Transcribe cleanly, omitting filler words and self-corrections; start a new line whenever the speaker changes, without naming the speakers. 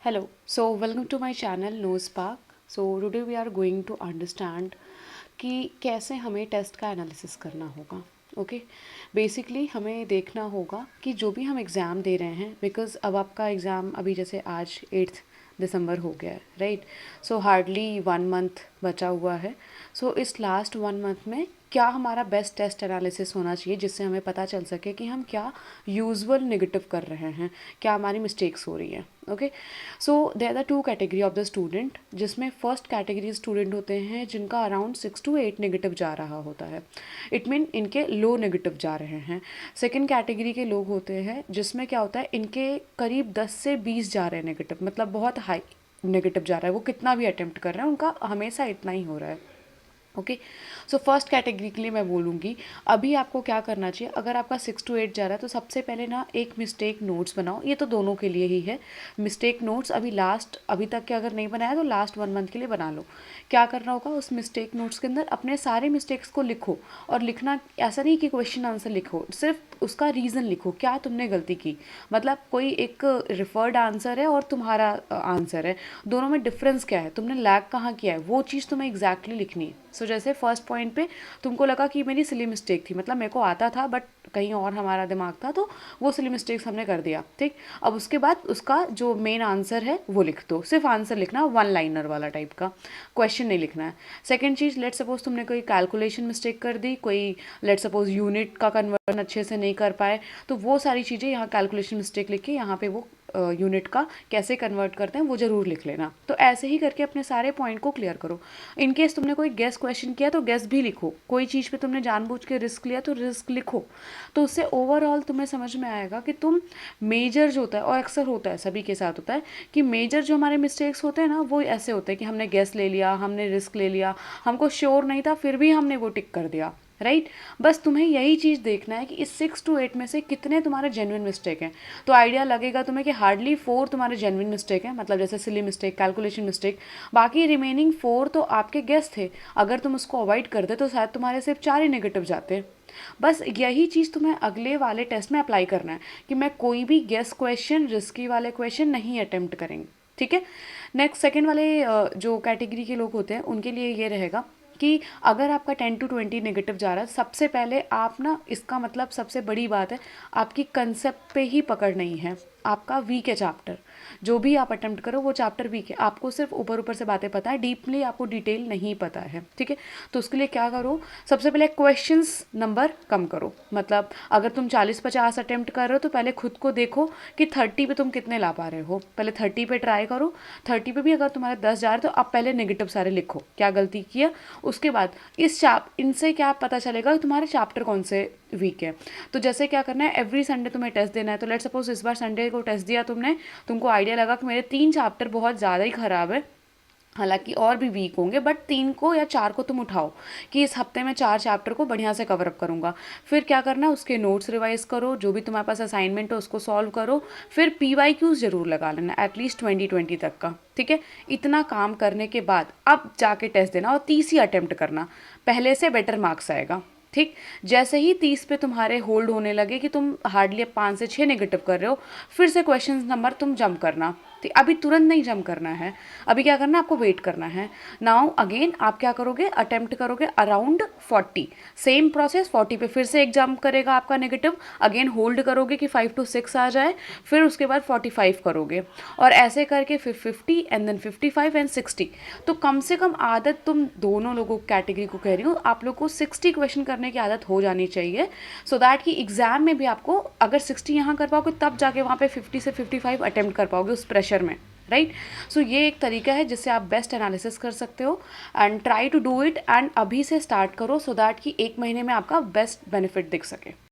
Welcome to my channel Nose Park. Today we are going to understand कि कैसे हमें test का analysis करना होगा. ओके बेसिकली हमें देखना होगा कि जो भी हम एग्ज़ाम दे रहे हैं, बिकॉज़ अब आपका एग्ज़ाम अभी जैसे आज 8 दिसंबर हो गया है, राइट. सो हार्डली 1 मंथ बचा हुआ है. सो इस लास्ट 1 मंथ में क्या हमारा बेस्ट टेस्ट एनालिसिस होना चाहिए, जिससे हमें पता चल सके कि हम क्या यूजुअल नेगेटिव कर रहे हैं, क्या हमारी मिस्टेक्स हो रही हैं. Okay so there are 2 category of the student, जिसमें फर्स्ट कैटेगरी स्टूडेंट होते हैं जिनका अराउंड 6 to 8 नेगेटिव जा रहा होता है. इट मीन इनके लो नेगेटिव जा रहे हैं. सेकेंड कैटेगरी के लोग होते हैं जिसमें क्या होता है, इनके करीब 10 से 20 जा रहे हैं नेगेटिव, मतलब बहुत हाई नेगेटिव जा रहा है. वो कितना भी अटेम्प्ट कर रहे हैं उनका हमेशा इतना ही हो रहा है. ओके सो फर्स्ट कैटेगरी के लिए मैं बोलूँगी, अभी आपको क्या करना चाहिए. अगर आपका 6 to 8 जा रहा है तो सबसे पहले ना एक मिस्टेक नोट्स बनाओ. ये तो दोनों के लिए ही है. मिस्टेक नोट्स अभी तक के अगर नहीं बनाया तो लास्ट 1 मंथ के लिए बना लो. क्या करना होगा, उस मिस्टेक नोट्स के अंदर अपने सारे मिस्टेक्स को लिखो. और लिखना ऐसा नहीं कि क्वेश्चन आंसर लिखो, सिर्फ उसका रीज़न लिखो, क्या तुमने गलती की. मतलब कोई एक रिफर्ड आंसर है और तुम्हारा आंसर है, दोनों में डिफरेंस क्या है, तुमने लैग कहाँ किया है, वो चीज़ तुम्हें एग्जैक्टली लिखनी है. सो जैसे फर्स्ट पॉइंट पे तुमको लगा कि मेरी सिली मिस्टेक थी, मतलब मेरे को आता था बट कहीं और हमारा दिमाग था, तो वो सिली मिस्टेक्स हमने कर दिया. ठीक, अब उसके बाद उसका जो मेन आंसर है वो लिख दो. सिर्फ आंसर लिखना, 1 लाइनर वाला टाइप का, क्वेश्चन नहीं लिखना है. सेकेंड चीज़, लेट सपोज तुमने कोई कैलकुलेशन मिस्टेक कर दी, कोई लेट सपोज यूनिट का कन्वर्जन अच्छे से नहीं कर पाए, तो वो सारी चीज़ें यहाँ कैलकुलेशन मिस्टेक लिख के यहाँ पे वो यूनिट का कैसे कन्वर्ट करते हैं वो ज़रूर लिख लेना. तो ऐसे ही करके अपने सारे पॉइंट को क्लियर करो. इन केस तुमने कोई गेस क्वेश्चन किया तो गेस भी लिखो. कोई चीज़ पे तुमने जानबूझ के रिस्क लिया तो रिस्क लिखो. तो उससे ओवरऑल तुम्हें समझ में आएगा कि तुम मेजर जो होता है, और अक्सर होता है सभी के साथ होता है कि मेजर जो हमारे मिस्टेक्स होते हैं ना, वो ऐसे होते हैं कि हमने गेस ले लिया, हमने रिस्क ले लिया, हमको श्योर नहीं था फिर भी हमने वो टिक कर दिया, राइट. बस तुम्हें यही चीज़ देखना है कि इस 6 to 8 में से कितने तुम्हारे जेन्युइन मिस्टेक हैं. तो आइडिया लगेगा तुम्हें कि हार्डली 4 तुम्हारे जेन्युइन मिस्टेक हैं, मतलब जैसे सिली मिस्टेक, कैलकुलेशन मिस्टेक. बाकी रिमेनिंग 4 तो आपके गेस थे. अगर तुम उसको अवॉइड कर दे तो शायद तुम्हारे सिर्फ 4 ही नेगेटिव जाते. बस यही चीज़ तुम्हें अगले वाले टेस्ट में अप्लाई करना है कि मैं कोई भी गेस क्वेश्चन, रिस्की वाले क्वेश्चन नहीं अटेम्प्ट करेंगे. ठीक है. नेक्स्ट सेकेंड वाले जो कैटेगरी के लोग होते हैं उनके लिए ये रहेगा कि अगर आपका 10 to 20 नेगेटिव जा रहा है, सबसे पहले आप ना, इसका मतलब सबसे बड़ी बात है आपकी कंसेप्ट पे ही पकड़ नहीं है. आपका वीक है चैप्टर, जो भी आप अटेम्प्ट करो वो चैप्टर वीक है. आपको सिर्फ ऊपर ऊपर से बातें पता है, डीपली आपको डिटेल नहीं पता है. ठीक है. तो उसके लिए क्या करो, सबसे पहले क्वेश्चंस नंबर कम करो. मतलब अगर तुम 40-50 अटेम्प्ट कर रहे हो तो पहले खुद को देखो कि 30 पे तुम कितने ला पा रहे हो. पहले 30 पे ट्राई करो. 30 पे भी अगर तुम्हारे 10 जा रहे तो आप पहले नेगेटिव सारे लिखो, क्या गलती किया. उसके बाद इनसे क्या पता चलेगा कि तुम्हारे चैप्टर कौन से वीक है. तो जैसे क्या करना है, एवरी संडे तुम्हें टेस्ट देना है. तो लेट सपोज इस बार संडे को टेस्ट दिया तुमने, तुमको आइडिया लगा कि मेरे 3 चैप्टर बहुत ज़्यादा ही ख़राब है, हालांकि और भी वीक होंगे, बट 3 को या 4 को तुम उठाओ कि इस हफ्ते में 4 चैप्टर को बढ़िया से कवर अप करूँगा. फिर क्या करना, उसके नोट्स रिवाइज करो, जो भी तुम्हारे पास असाइनमेंट हो उसको सॉल्व करो. फिर PYQs ज़रूर लगा लेना, एटलीस्ट 20-20 तक का. ठीक है. इतना काम करने के बाद अब जाके टेस्ट देना और 30 ही अटेम्प्ट करना, पहले से बेटर मार्क्स आएगा. ठीक. जैसे ही 30 पे तुम्हारे होल्ड होने लगे कि तुम हार्डली 5 से 6 नेगेटिव कर रहे हो, फिर से क्वेश्चन नंबर तुम जंप करना. ठीक, अभी तुरंत नहीं जंप करना है. अभी क्या करना है, आपको वेट करना है. नाउ अगेन आप क्या करोगे, अटेम्प्ट करोगे अराउंड 40. सेम प्रोसेस, 40 पे फिर से एक जंप करेगा आपका नेगेटिव. अगेन होल्ड करोगे कि 5 to 6 आ जाए, फिर उसके बाद 45 करोगे, और ऐसे करके फिर 50 एंड देन 55 एंड 60. तो कम से कम आदत, तुम दोनों लोगों कैटेगरी को कह रही हूँ, आप लोग को 60 क्वेश्चन करने की आदत हो जानी चाहिए. सो दैट कि एग्जाम में भी आपको अगर 60 यहाँ कर पाओगे तब जाके वहाँ पे 50 से 55 अटेम्प्ट कर पाओगे उस प्रेशर में, राइट. सो ये एक तरीका है जिससे आप बेस्ट एनालिसिस कर सकते हो. And try to do it, and अभी से स्टार्ट करो सो दैट कि 1 महीने में आपका बेस्ट बेनिफिट दिख सके.